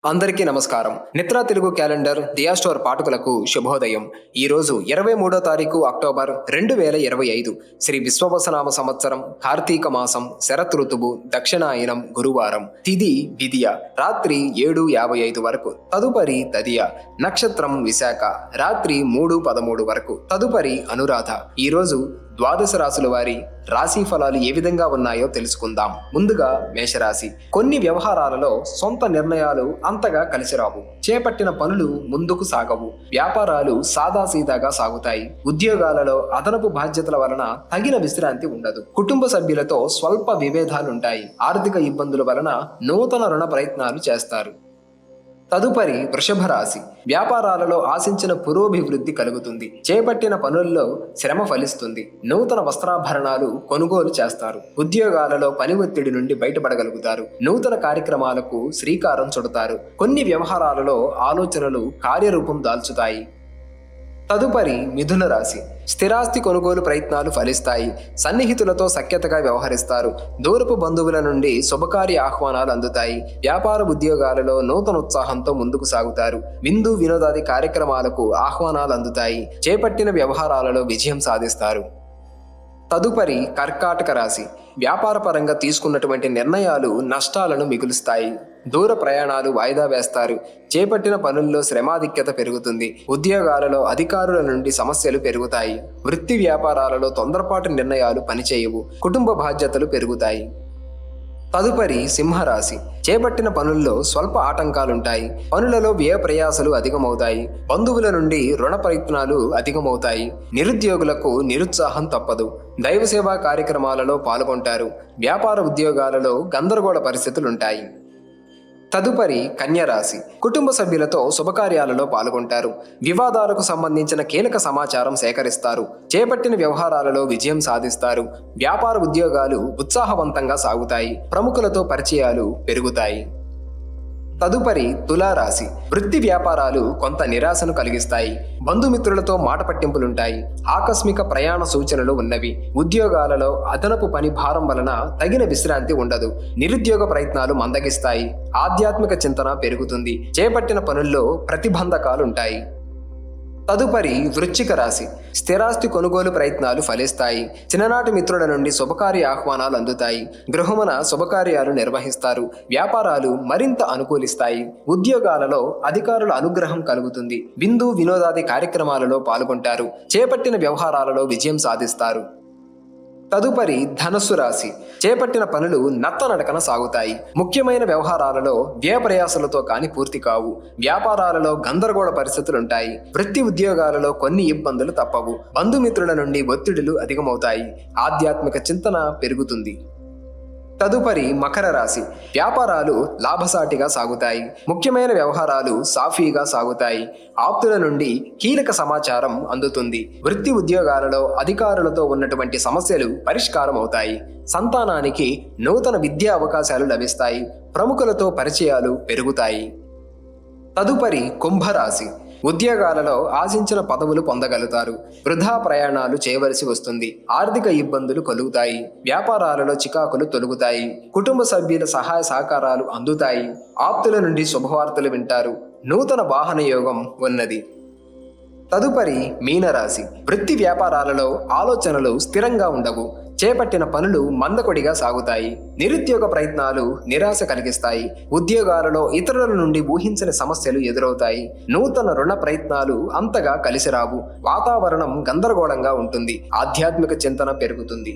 అందరికీ నమస్కారం. నిత్రా తెలుగు క్యాలెండర్ దియా స్టోర్ పాఠకులకు శుభోదయం. ఈరోజు 23వ తారీఖు అక్టోబర్ 2025 శ్రీ విశ్వవసనామ సంవత్సరం కార్తీక మాసం శరత్ ఋతువు దక్షిణాయనం గురువారం. తిథి విదియ రాత్రి 7:55 వరకు, తదుపరి తదియ. నక్షత్రం విశాఖ రాత్రి 3:13 వరకు, తదుపరి అనురాధ. ఈరోజు ద్వాదశ రాశుల వారి రాశి ఫలాలు ఏ విధంగా ఉన్నాయో తెలుసుకుందాం. ముందుగా మేషరాశి. కొన్ని వ్యవహారాలలో సొంత నిర్ణయాలు అంతగా కలిసిరావు. చేపట్టిన పనులు ముందుకు సాగవు. వ్యాపారాలు సాదాసీదాగా సాగుతాయి. ఉద్యోగాలలో అదనపు బాధ్యతల వలన తగిన విశ్రాంతి ఉండదు. కుటుంబ సభ్యులతో స్వల్ప విభేదాలుంటాయి. ఆర్థిక ఇబ్బందుల వలన నూతన రుణ ప్రయత్నాలు చేస్తారు. తదుపరి వృషభ రాశి. వ్యాపారాలలో ఆశించిన పురోభివృద్ధి కలుగుతుంది. చేపట్టిన పనుల్లో శ్రమ ఫలిస్తుంది. నూతన వస్త్రాభరణాలు కొనుగోలు చేస్తారు. ఉద్యోగాలలో పని ఒత్తిడి నుండి బయటపడగలుగుతారు. నూతన కార్యక్రమాలకు శ్రీకారం చుడతారు. కొన్ని వ్యవహారాలలో ఆలోచనలు కార్యరూపం దాల్చుతాయి. తదుపరి మిథున రాశి. స్థిరాస్తి కొనుగోలు ప్రయత్నాలు ఫలిస్తాయి. సన్నిహితులతో సఖ్యతగా వ్యవహరిస్తారు. దూరపు బంధువుల నుండి శుభకార్య ఆహ్వానాలు అందుతాయి. వ్యాపార ఉద్యోగాలలో నూతన ఉత్సాహంతో ముందుకు సాగుతారు. విందు వినోదాది కార్యక్రమాలకు ఆహ్వానాలు అందుతాయి. చేపట్టిన వ్యవహారాలలో విజయం సాధిస్తారు. తదుపరి కర్కాటక రాశి. వ్యాపార పరంగా తీసుకున్నటువంటి నిర్ణయాలు నష్టాలను మిగులుస్తాయి. దూర ప్రయాణాలు వాయిదా వేస్తారు. చేపట్టిన పనుల్లో శ్రమాధిక్యత పెరుగుతుంది. ఉద్యోగాలలో అధికారుల నుండి సమస్యలు పెరుగుతాయి. వృత్తి వ్యాపారాలలో తొందరపాటు నిర్ణయాలు పనిచేయవు. కుటుంబ బాధ్యతలు పెరుగుతాయి. తదుపరి సింహరాశి. చేపట్టిన పనుల్లో స్వల్ప ఆటంకాలుంటాయి. పనులలో వ్యయ ప్రయాసలు అధికమవుతాయి. బంధువుల నుండి రుణ ప్రయత్నాలు అధికమవుతాయి. నిరుద్యోగులకు నిరుత్సాహం తప్పదు. దైవ సేవా కార్యక్రమాలలో పాల్గొంటారు. వ్యాపార ఉద్యోగాలలో గందరగోళ పరిస్థితులుంటాయి. తదుపరి కన్యరాశి. కుటుంబ సభ్యులతో శుభకార్యాలలో పాల్గొంటారు. వివాదాలకు సంబంధించిన కీలక సమాచారం సేకరిస్తారు. చేపట్టిన వ్యవహారాలలో విజయం సాధిస్తారు. వ్యాపార ఉద్యోగాలు ఉత్సాహవంతంగా సాగుతాయి. ప్రముఖులతో పరిచయాలు పెరుగుతాయి. తదుపరి తులారాశి. వృత్తి వ్యాపారాలు కొంత నిరాశను కలిగిస్తాయి. బంధుమిత్రులతో మాట పట్టింపులుంటాయి. ఆకస్మిక ప్రయాణ సూచనలు ఉన్నవి. ఉద్యోగాలలో అదనపు పని భారం వలన తగిన విశ్రాంతి ఉండదు. నిరుద్యోగ ప్రయత్నాలు మందగిస్తాయి. ఆధ్యాత్మిక చింతన పెరుగుతుంది. చేపట్టిన పనుల్లో ప్రతిబంధకాలుంటాయి. తదుపరి వృశ్చిక రాశి. స్థిరాస్తి కొనుగోలు ప్రయత్నాలు ఫలిస్తాయి. చిన్ననాటి మిత్రుల నుండి శుభకార్య ఆహ్వానాలు అందుతాయి. గృహమున శుభకార్యాలు నిర్వహిస్తారు. వ్యాపారాలు మరింత అనుకూలిస్తాయి. ఉద్యోగాలలో అధికారుల అనుగ్రహం కలుగుతుంది. విందు వినోదాది కార్యక్రమాలలో పాల్గొంటారు. చేపట్టిన వ్యవహారాలలో విజయం సాధిస్తారు. తదుపరి ధనస్సు రాశి. చేపట్టిన పనులు నత్తనడకన సాగుతాయి. ముఖ్యమైన వ్యవహారాలలో వ్యయ ప్రయాసలతో కాని పూర్తి కావు. వ్యాపారాలలో గందరగోళ పరిస్థితులుంటాయి. వృత్తి ఉద్యోగాలలో కొన్ని ఇబ్బందులు తప్పవు. బంధుమిత్రుల నుండి ఒత్తిడులు అధికమవుతాయి. ఆధ్యాత్మిక చింతన పెరుగుతుంది. తదుపరి మకర రాశి. వ్యాపారాలు లాభసాటిగా సాగుతాయి. ముఖ్యమైన వ్యవహారాలు సాఫీగా సాగుతాయి. ఆప్తుల నుండి కీలక సమాచారం అందుతుంది. వృత్తి ఉద్యోగాలలో అధికారులతో ఉన్నటువంటి సమస్యలు పరిష్కారం అవుతాయి. సంతానానికి నూతన విద్యా అవకాశాలు లభిస్తాయి. ప్రముఖులతో పరిచయాలు పెరుగుతాయి. తదుపరి కుంభరాశి. ఉద్యోగాలలో ఆశించిన పదవులు పొందగలుగుతారు. వృధా ప్రయాణాలు చేయవలసి వస్తుంది. ఆర్థిక ఇబ్బందులు కలుగుతాయి. వ్యాపారాలలో చికాకులు తొలగుతాయి. కుటుంబ సభ్యుల సహాయ సహకారాలు అందుతాయి. ఆప్తుల నుండి శుభవార్తలు వింటారు. నూతన వాహన యోగం ఉన్నది. తదుపరి మీనరాశి. వృత్తి వ్యాపారాలలో ఆలోచనలు స్థిరంగా ఉండవు. చేపట్టిన పనులు మందకొడిగా సాగుతాయి. నిరుద్యోగ ప్రయత్నాలు నిరాశ కలిగిస్తాయి. ఉద్యోగాలలో ఇతరుల నుండి ఊహించని సమస్యలు ఎదురవుతాయి. నూతన రుణ ప్రయత్నాలు అంతగా కలిసిరావు. వాతావరణం గందరగోళంగా ఉంటుంది. ఆధ్యాత్మిక చింతన పెరుగుతుంది.